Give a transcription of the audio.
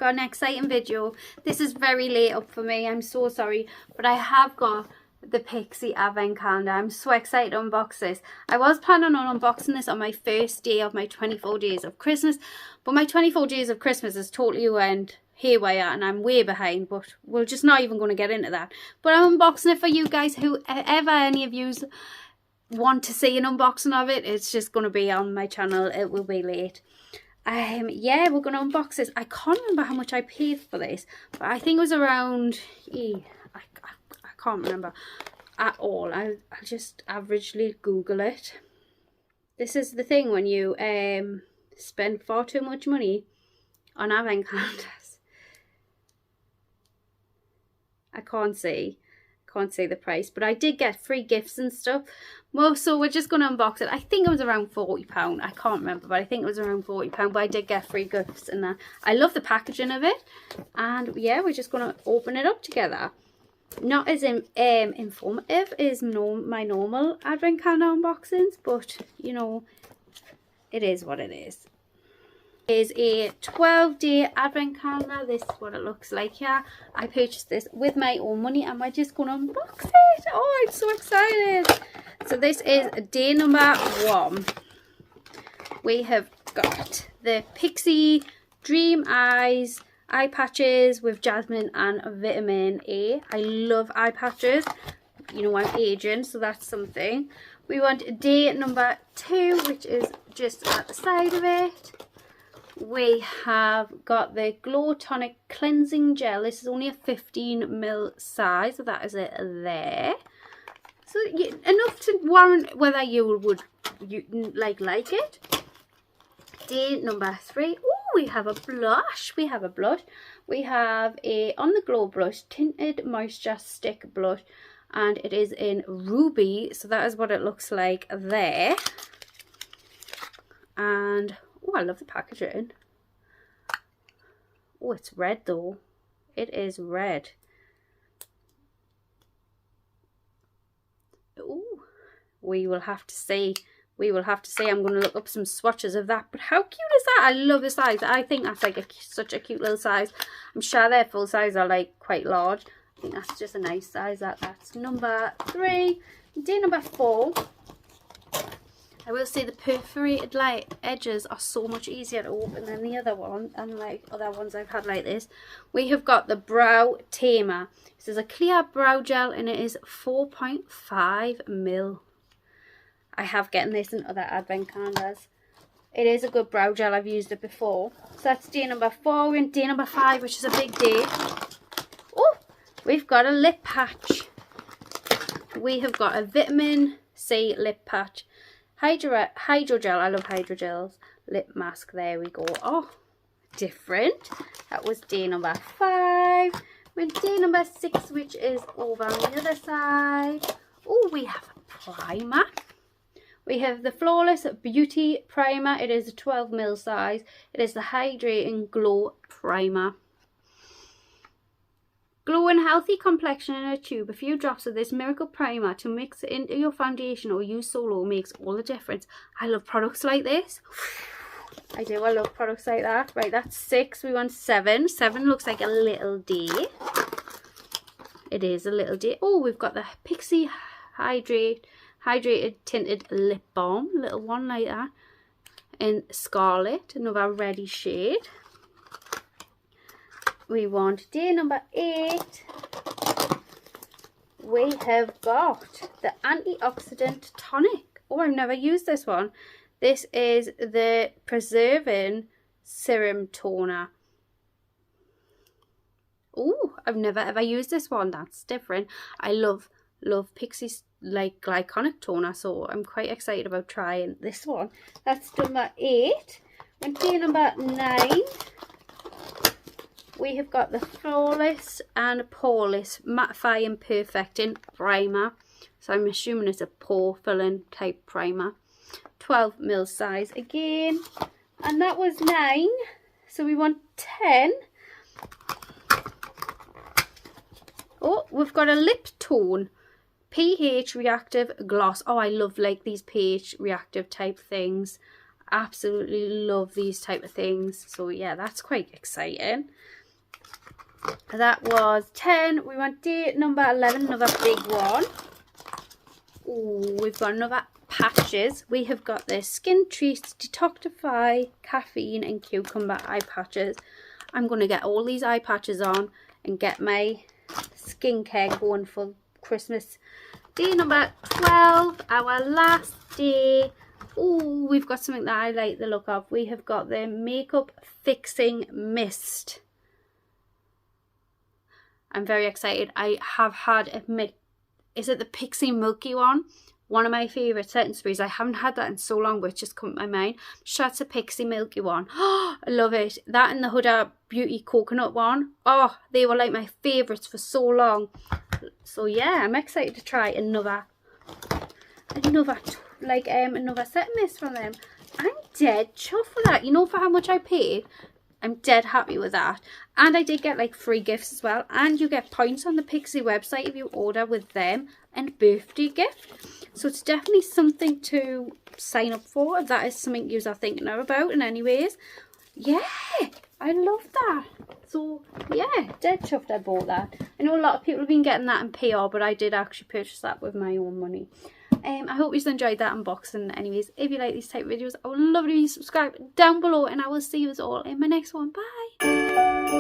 got an exciting video. This is very late up for me, I'm so sorry, but I have got the Pixi advent calendar. I'm so excited to unbox this. I was planning on unboxing this on my first day of my 24 days of Christmas, but my 24 days of Christmas has totally went haywire and I'm way behind, but we're just not even going to get into that. But I'm unboxing it for you guys. Whoever any of you want to see an unboxing of it, it's just going to be on my channel. It will be late. Yeah, we're going to unbox this. I can't remember how much I paid for this, but I think it was around I can't remember at all. I'll just averagely Google it. This is the thing when you spend far too much money on advent calendars. I can't see the price, but I did get free gifts and stuff. Well, so we're just going to unbox it. I think it was around £40. I can't remember, but I think it was around £40, but I did get free gifts and that. I love the packaging of it, and yeah, we're just going to open it up together. Not as informative as my normal advent calendar unboxings, but you know, it is what it is. It is a 12-day advent calendar. This is what it looks like here. I purchased this with my own money and we're just going to unbox it. Oh, I'm so excited. So this is day number 1. We have got the Pixi Dream Eyes eye patches with jasmine and vitamin A. I love eye patches. You know, I'm aging, so that's something. We want day number 2, which is just at the side of it. We have got the Glow Tonic Cleansing Gel. This is only a 15ml size, so that is it there. So enough to warrant whether you would like it. Day number 3. Oh, we have a blush. We have a On The Glow blush, tinted moisture stick blush, and it is in ruby. So that is what it looks like there. And oh, I love the packaging. Oh, it's red though. It is red. Oh, we will have to see. We will have to see. I'm going to look up some swatches of that. But how cute is that? I love the size. I think that's like such a cute little size. I'm sure their full size are like quite large. I think that's just a nice size. That's number 3. Day number 4. I will say the perforated edges are so much easier to open than the other one, and like other ones I've had like this. We have got the Brow Tamer. This is a clear brow gel and it is 4.5ml. I have gotten this in other advent calendars. It is a good brow gel. I've used it before. So that's day number 4. We're in day number 5, which is a big day. Oh, we've got a lip patch. We have got a vitamin C lip patch. Hydrogel. I love hydrogels. Lip mask. There we go. Oh, different. That was day number 5. We're in day number 6, which is over on the other side. Oh, we have a primer. We have the Flawless Beauty Primer. It is a 12ml size. It is the Hydrating Glow Primer. Glow and healthy complexion in a tube. A few drops of this miracle primer to mix it into your foundation or use solo makes all the difference. I love products like this. I do. I love products like that. Right, that's 6. We want 7. 7 looks like a little day. It is a little day. Oh, we've got the Pixi Hydrated Tinted Lip Balm. Little one like that. In Scarlet. Another reddy shade. We want day number 8. We have got the Antioxidant Tonic. Oh, I've never used this one. This is the Preserving Serum Toner. Oh, I've never ever used this one. That's different. I love Pixi's like glycolic toner, so I'm quite excited about trying this one. That's number 8. And day number 9. We have got the Flawless and Poreless Mattifying Perfecting Primer. So I'm assuming it's a pore filling type primer. 12ml size again. And that was 9. So we want 10. Oh, we've got a lip tone. pH reactive gloss. Oh, I love like these pH reactive type things. absolutely love these type of things. So yeah, that's quite exciting. That was 10. We went day number 11, another big one. Ooh, we've got another patches. We have got the Skin Treats Detoxify Caffeine and Cucumber eye patches. I'm going to get all these eye patches on and get my skincare going for Christmas. Day number 12, our last day. Oh, we've got something that I like the look of. We have got the Makeup Fixing Mist. I'm very excited. I have had is it the Pixi Milky one? One of my favourite setting sprays. I haven't had that in so long, but it's just come to my mind. That's a Pixi Milky one. Oh, I love it. That and the Huda Beauty Coconut one. Oh, they were like my favourites for so long. So yeah, I'm excited to try another setting mist from them. I'm dead chuffed with that. You know, for how much I paid, I'm dead happy with that. And I did get like free gifts as well. And you get points on the Pixi website if you order with them, and birthday gift. So it's definitely something to sign up for if that is something you are thinking about. And anyways, yeah, I love that. So yeah, dead chuffed I bought that. I know a lot of people have been getting that in PR, but I did actually purchase that with my own money. I hope you've enjoyed that unboxing. Anyways, if you like these type of videos, I would love you to subscribe down below, and I will see you all in my next one. Bye.